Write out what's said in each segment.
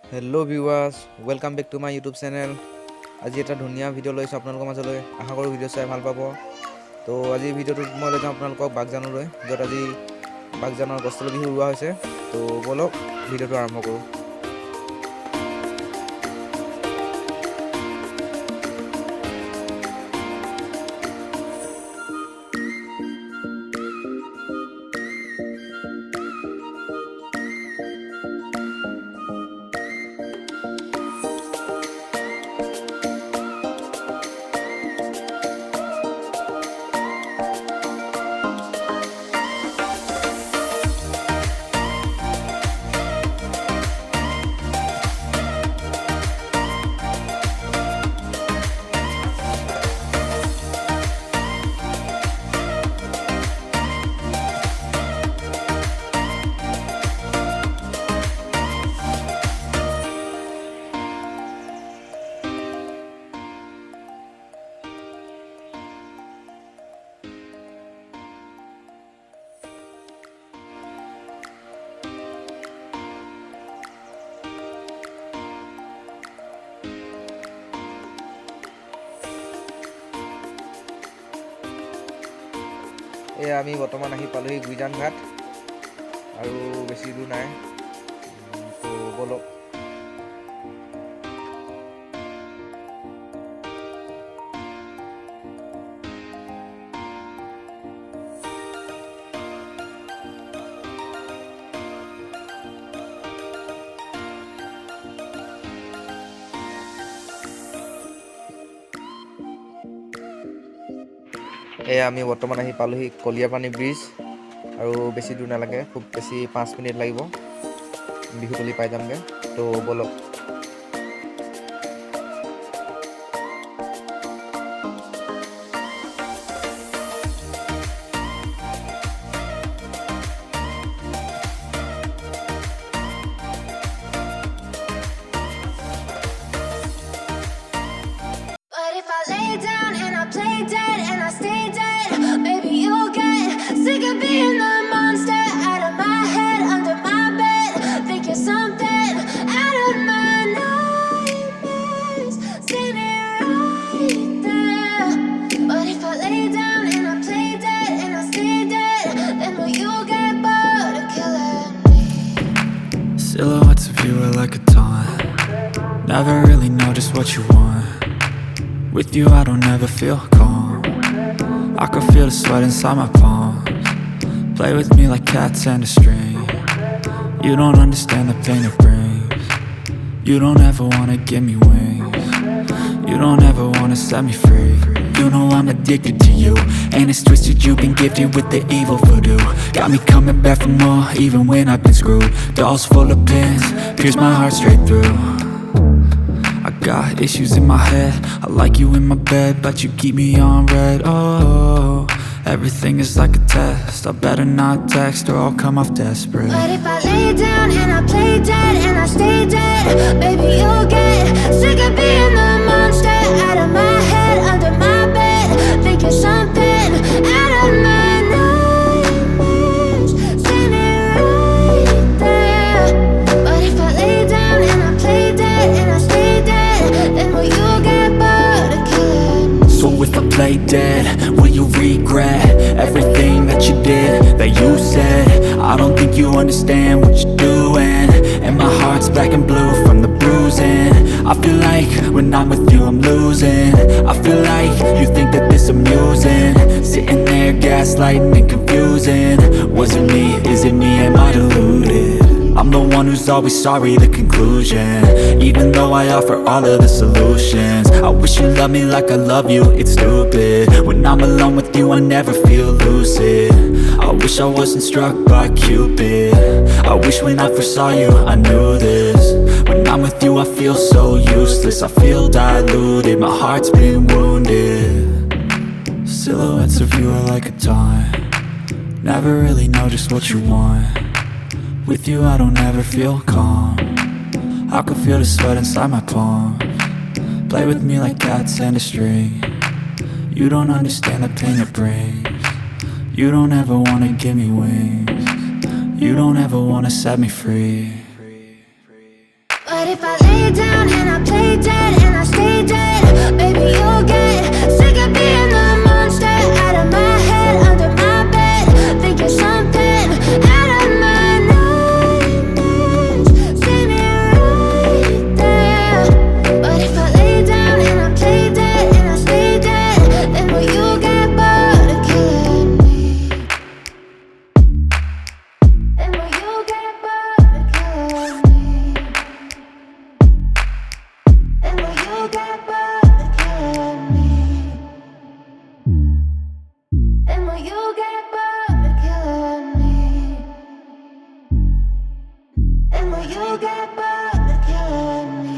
Hello viewers, welcome back to my YouTube channel. আজি এটা ধুনীয়া ভিডিও লৈছো আপোনালোকৰ মাজলৈ আশা কৰো ভিডিও চাই ভাল পাব তো আজি ভিডিওটোত মই লৈ যাম আপোনালোকক বাগজানলৈ যত আজি বাগজানৰ গছতলৰ বিহু উৰুৱা হৈছে তো বলক ভিডিওটো আৰম্ভ কৰো আমি বৰ্তমান আহি পালোহি গুইজান ঘাট আৰু বেছি দূৰ নাই তো বলক আমি বৰ্তমান আহি পালোহি কলিয়াপানী ব্ৰিজ আৰু বেছি দূৰ নালাগে খুব বেছি 5 মিনিট লাগিব বিহুতলি পাই যামগে তো বলক Sick of being the monster out of my head, under my bed. Think you're something out of my nightmares. Standing right there. But if I lay down and I play dead and I stay dead, then will you get bored of killing me? Silhouettes of you are like a taunt. Never really know just what you want. With you I don't ever feel calm. I can feel the sweat inside my palms. Play with me like cats and a string. You don't understand the pain it brings. You don't ever wanna give me wings. You don't ever wanna set me free. You know I'm addicted to you, and it's twisted you've been gifted with the evil voodoo. Got me coming back for more even when I've been screwed. Dolls full of pins, pierce my heart straight through. I got issues in my head, I like you in my bed, but you keep me on red. Oh, everything is like a test. I better not text or I'll come off desperate. But if I lay down and I play dead and I stay dead, baby you'll get sick of being the monster out of my head, under my bed. Think you're something out of my nightmares. Standing right there. But if I lay down and I play dead and I stay dead, then will you get bored of killing me? So if I play dead, will you regret everything that you did, that you said? I don't think you understand what you're doing, and my heart's black and blue from the bruising. I feel like when I'm with you I'm losing. I feel like you think that this amusing, sitting there gaslighting and confusing. Was it me? Is it me? Am I deluded? I'm the one who's always sorry, the conclusion. Even though I offer all of the solutions, I wish you loved me like I love you, it's stupid. When I'm alone with you I never feel lucid. I wish I wasn't struck by Cupid. I wish when I first saw you I knew this. When I'm with you I feel so useless, I feel diluted, my heart's been wounded. Silhouettes of you are like a taunt. Never really know just what you want. With you I don't ever feel calm. I can feel the sweat inside my palms. Play with me like cats and a string. You don't understand the pain it brings. You don't ever wanna give me wings. You don't ever wanna set me free. But if I lay down and I play dead and I stay dead, baby, you'll get sick of being the monster out of my head, under my bed, thinking something out of my nightmares. See me right there. But if I lay down and I play dead and I stay dead, then will you get bored of killing me? Then will you get bored of killing me? Then will you get bored of killing me? Then will you get bored of killing me? Then will you get bored of killing me?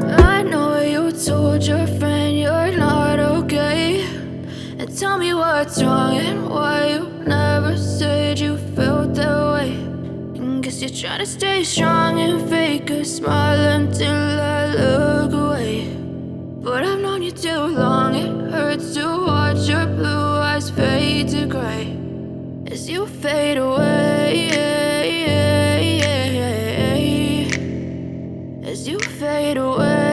I know you told your friend you're not okay, and tell me what's wrong and why you never said you felt that way. And guess you're trying to stay strong and fake a smile until I look away. But I've known you too long, it hurts to watch your blue eyes fade to gray as you fade away, as you fade away.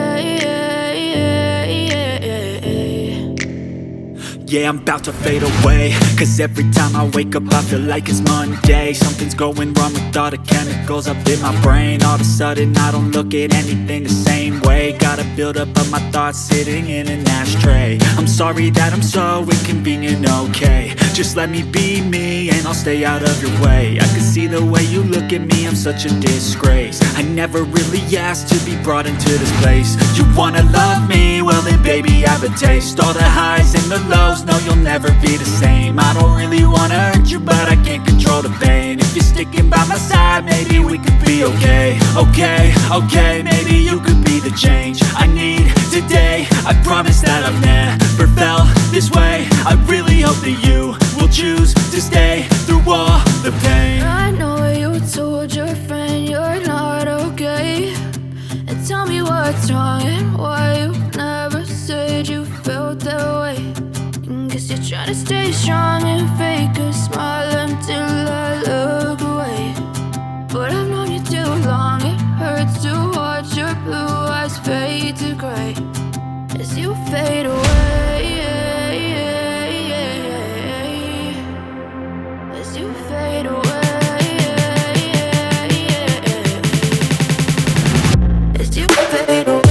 Yeah, I'm about to fade away, cause every time I wake up I feel like it's Monday. Something's going wrong with all the chemicals up in my brain. All of a sudden I don't look at anything the same way. Gotta build up of my thoughts sitting in an ashtray. I'm sorry that I'm so inconvenient, okay. Just let me be me and I'll stay out of your way. I can see the way you look at me, I'm such a disgrace. I never really asked to be brought into this place. You wanna love me? Well then baby I have a taste. All the highs and the lows, no you'll never be the same. I don't really wanna hurt you but I can't control the pain. If you're sticking by my side maybe we could be okay. Okay, maybe you could be the change I need today. I promise that I've never felt this way. I really hope that you will choose to stay through all the pain. I know you told your friend you're not okay, and tell me what's wrong and why you never said you felt that way. And guess you're trying to stay strong and fake a smile until I look away. But I've known you too long, it hurts to watch your blue eyes fade to gray as you fade away, as you fade away, as you fade away.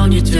want you to